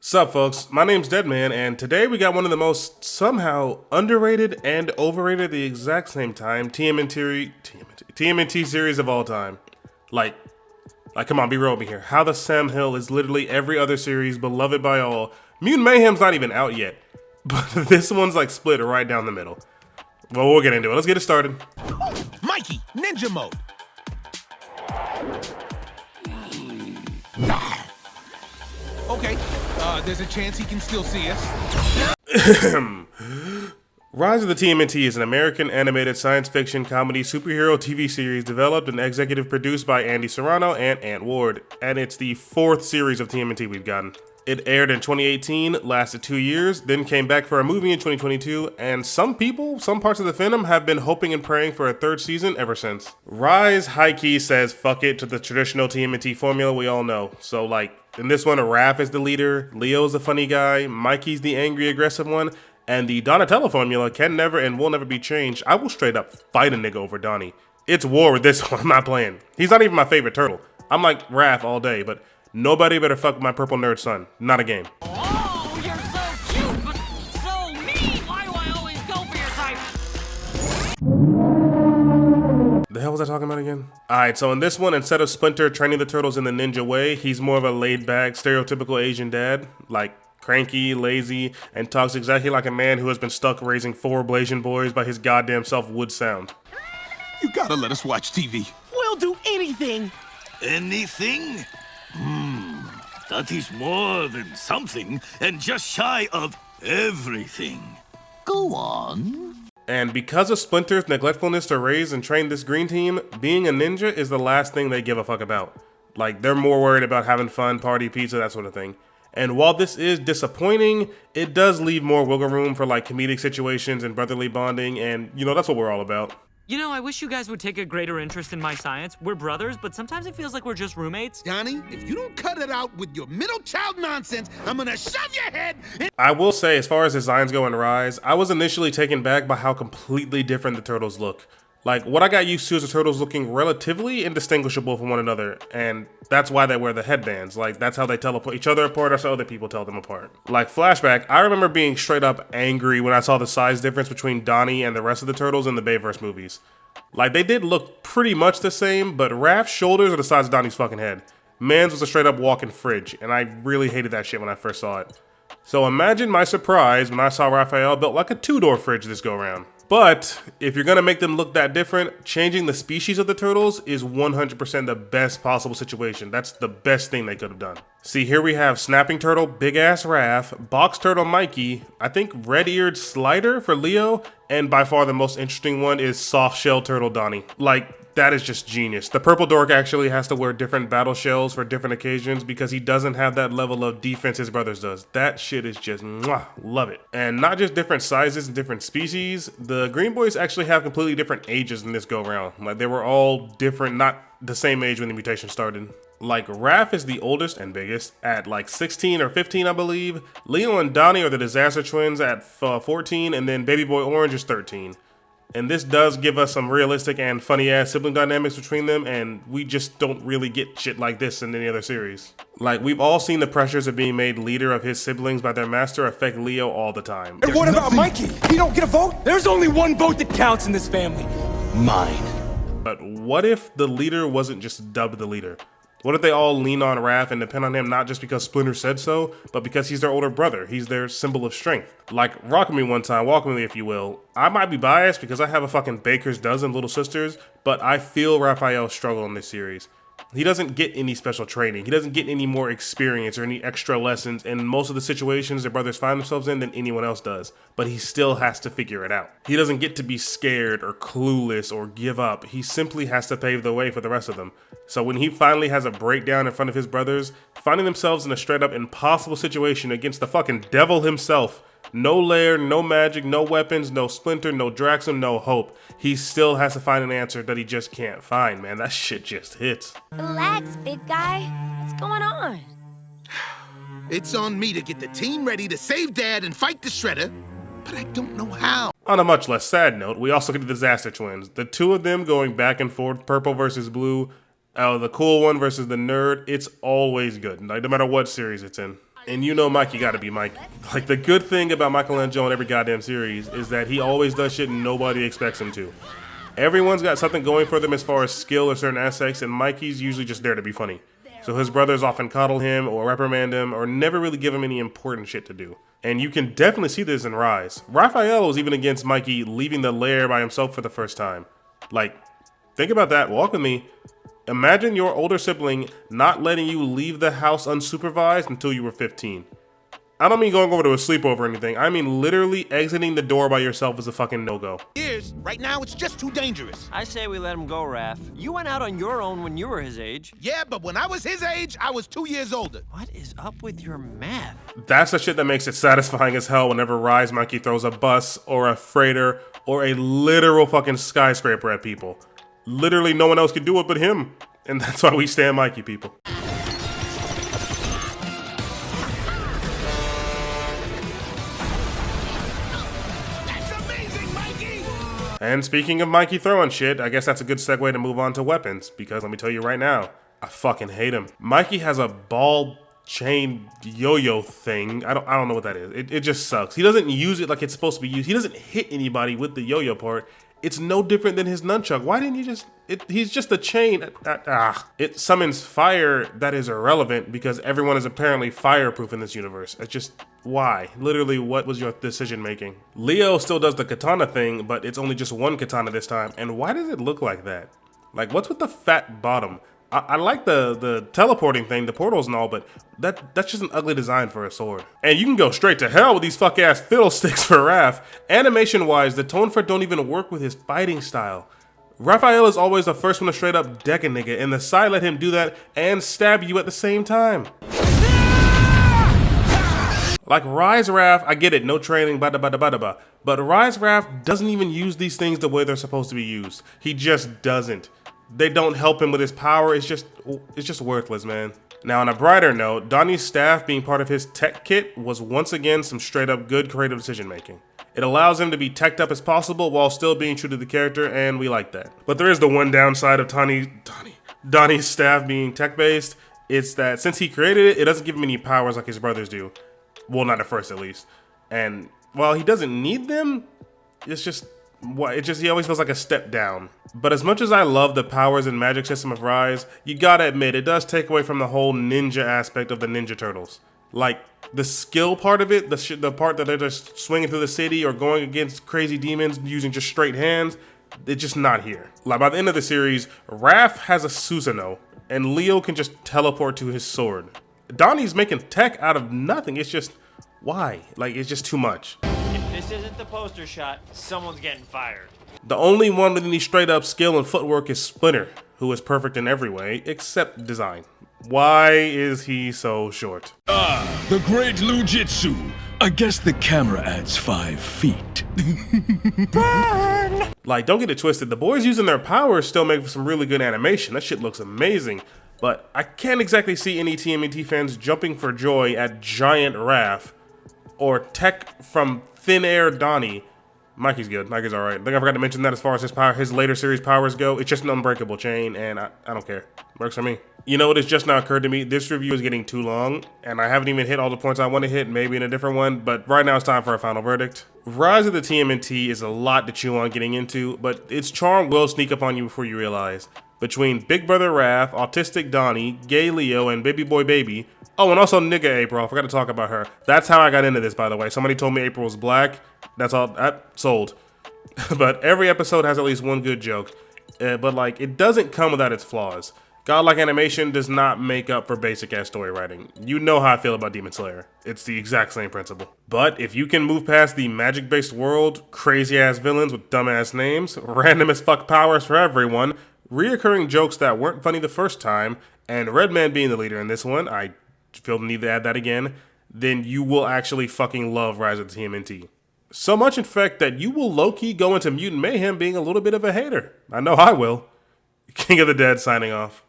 Sup folks, my name's Deadman, and today we got one of the most somehow underrated and overrated at the exact same time TMNT series of all time. Like, come on, be real with me here. How the Sam Hill is literally every other series beloved by all. Mutant Mayhem's not even out yet, but this one's like split right down the middle. Well, we'll get into it. Let's get it started. Mikey, ninja mode. Okay, there's a chance he can still see us. Rise of the TMNT is an American animated science fiction comedy superhero TV series developed and executive produced by Andy Serrano and Ant Ward, and it's the fourth series of TMNT we've gotten. It aired in 2018, lasted 2 years, then came back for a movie in 2022, and some parts of the fandom have been hoping and praying for a third season ever since. Rise high-key says fuck it to the traditional TMNT formula we all know. So like, in this one, Raph is the leader, Leo's the funny guy, Mikey's the angry aggressive one, and the Donatello formula can never and will never be changed. I will straight up fight a nigga over Donnie. It's war with this one, I'm not playing. He's not even my favorite turtle. I'm like Raph all day, but nobody better fuck with my purple nerd son. Not a game. Oh, you're so cute, but so mean. Why do I always go for your type? The hell was I talking about again? Alright, so in this one, instead of Splinter training the turtles in the ninja way, he's more of a laid-back, stereotypical Asian dad. Like, cranky, lazy, and talks exactly like a man who has been stuck raising 4 Blasian boys by his goddamn self would sound. You gotta let us watch TV. We'll do anything. Anything? That is more than something and just shy of everything. Go on. And because of Splinter's neglectfulness to raise and train this green team, being a ninja is the last thing they give a fuck about. Like, they're more worried about having fun, party, pizza, that sort of thing. And while this is disappointing, it does leave more wiggle room for like comedic situations and brotherly bonding, and you know, that's what we're all about. You know, I wish you guys would take a greater interest in my science. We're brothers, but sometimes it feels like we're just roommates. Donnie, if you don't cut it out with your middle child nonsense, I'm gonna shove your head in. I will say, as far as designs go in Rise, I was initially taken back by how completely different the turtles look. Like, what I got used to is the turtles looking relatively indistinguishable from one another, and that's why they wear the headbands. Like, that's how they tell each other apart, that's how other people tell them apart. Like, flashback, I remember being straight up angry when I saw the size difference between Donnie and the rest of the turtles in the Bayverse movies. Like, they did look pretty much the same, but Raph's shoulders are the size of Donnie's fucking head. Man's was a straight up walking fridge, and I really hated that shit when I first saw it. So imagine my surprise when I saw Raphael built like a 2-door fridge this go round. But if you're gonna make them look that different, changing the species of the turtles is 100% the best possible situation. That's the best thing they could have done. See, here we have Snapping Turtle, Big Ass Raph, Box Turtle Mikey, I think Red-Eared Slider for Leo, and by far the most interesting one is Soft Shell Turtle Donnie. Like, that is just genius. The purple dork actually has to wear different battle shells for different occasions because he doesn't have that level of defense his brothers does. That shit is just mwah, love it. And not just different sizes and different species, the Green Boys actually have completely different ages in this go round. Like, they were all different, not the same age when the mutation started. Like, Raph is the oldest and biggest at like 16 or 15, I believe. Leo and Donnie are the Disaster Twins at 14, and then Baby Boy Orange is 13. And this does give us some realistic and funny-ass sibling dynamics between them, and we just don't really get shit like this in any other series. Like, we've all seen the pressures of being made leader of his siblings by their master affect Leo all the time. And what about Mikey? He don't get a vote? There's only one vote that counts in this family. Mine. But what if the leader wasn't just dubbed the leader? What if they all lean on Raph and depend on him not just because Splinter said so, but because he's their older brother, he's their symbol of strength? Like, rock me one time, walk with me if you will. I might be biased because I have a fucking baker's dozen little sisters, but I feel Raphael's struggle in this series. He doesn't get any special training, he doesn't get any more experience or any extra lessons in most of the situations their brothers find themselves in than anyone else does, but he still has to figure it out. He doesn't get to be scared or clueless or give up, he simply has to pave the way for the rest of them. So when he finally has a breakdown in front of his brothers, finding themselves in a straight up impossible situation against the fucking devil himself, no lair, no magic, no weapons, no Splinter, no Draxum, no hope. He still has to find an answer that he just can't find, man. That shit just hits. Relax, big guy. What's going on? It's on me to get the team ready to save Dad and fight the Shredder, but I don't know how. On a much less sad note, we also get the Disaster Twins. The two of them going back and forth, purple versus blue, the cool one versus the nerd. It's always good, like, no matter what series it's in. And you know Mikey gotta be Mikey. Like, the good thing about Michelangelo in every goddamn series is that he always does shit nobody expects him to. Everyone's got something going for them as far as skill or certain aspects, and Mikey's usually just there to be funny. So his brothers often coddle him or reprimand him or never really give him any important shit to do. And you can definitely see this in Rise. Raphael was even against Mikey leaving the lair by himself for the first time. Like, think about that. Walk with me. Imagine your older sibling not letting you leave the house unsupervised until you were 15. I don't mean going over to a sleepover or anything. I mean literally exiting the door by yourself is a fucking no-go. Years, right now it's just too dangerous. I say we let him go, Raph. You went out on your own when you were his age. Yeah, but when I was his age, I was 2 years older. What is up with your math? That's the shit that makes it satisfying as hell whenever Rise Mikey throws a bus or a freighter or a literal fucking skyscraper at people. Literally no one else could do it but him. And that's why we stand Mikey, people. And speaking of Mikey throwing shit, I guess that's a good segue to move on to weapons, because let me tell you right now, I fucking hate him. Mikey has a ball chain yo-yo thing. I don't know what that is. It just sucks. He doesn't use it like it's supposed to be used. He doesn't hit anybody with the yo-yo part. It's no different than his nunchuck. Why didn't you just... he's just a chain. It summons fire that is irrelevant because everyone is apparently fireproof in this universe. It's just... why? Literally, what was your decision making? Leo still does the katana thing, but it's only just one katana this time. And why does it look like that? Like, what's with the fat bottom? I like the teleporting thing, the portals and all, but that's just an ugly design for a sword. And you can go straight to hell with these fuck-ass fiddlesticks for Raph. Animation-wise, the tone for it don't even work with his fighting style. Raphael is always the first one to straight up deck a nigga, and the side let him do that and stab you at the same time. Like Rise Raph, I get it, no training, but Rise Raph doesn't even use these things the way they're supposed to be used. He just doesn't. They don't help him with his power. It's just worthless, man. Now, on a brighter note, Donnie's staff being part of his tech kit was once again some straight up good creative decision making. It allows him to be teched up as possible while still being true to the character, and we like that. But there is the one downside of Donnie's staff being tech based. It's that since he created it, it doesn't give him any powers like his brothers do. Well, not at first at least. And while he doesn't need them, he always feels like a step down. But as much as I love the powers and magic system of Rise, you gotta admit, it does take away from the whole ninja aspect of the Ninja Turtles. Like, the skill part of it, the part that they're just swinging through the city or going against crazy demons using just straight hands, it's just not here. Like, by the end of the series, Raph has a Susanoo, and Leo can just teleport to his sword. Donnie's making tech out of nothing. It's just, why? Like, it's just too much. If this isn't the poster shot, someone's getting fired. The only one with any straight up skill and footwork is Splinter, who is perfect in every way, except design. Why is he so short? The great Lujitsu. I guess the camera adds 5 feet. Burn! Like, don't get it twisted. The boys using their powers still make for some really good animation. That shit looks amazing. But I can't exactly see any TMNT fans jumping for joy at Giant Raph or tech from Thin Air Donnie. Mikey's good. Mikey's alright. I think I forgot to mention that as far as his later series powers go. It's just an unbreakable chain, and I don't care. Works for me. You know what has just now occurred to me? This review is getting too long, and I haven't even hit all the points I want to hit, maybe in a different one, but right now it's time for a final verdict. Rise of the TMNT is a lot to chew on getting into, but its charm will sneak up on you before you realize. Between Big Brother Raph, Autistic Donnie, Gay Leo, and Baby Boy Baby. Oh, and also Nigga April. I forgot to talk about her. That's how I got into this, by the way. Somebody told me April was black. That's all. Sold. But every episode has at least one good joke. But, like, it doesn't come without its flaws. Godlike animation does not make up for basic-ass story writing. You know how I feel about Demon Slayer. It's the exact same principle. But if you can move past the magic-based world, crazy-ass villains with dumb-ass names, random as fuck powers for everyone, reoccurring jokes that weren't funny the first time, and Redman being the leader in this one, I feel the need to add that again, then you will actually fucking love Rise of the TMNT. So much, in fact, that you will low-key go into Mutant Mayhem being a little bit of a hater. I know I will. King of the Dead signing off.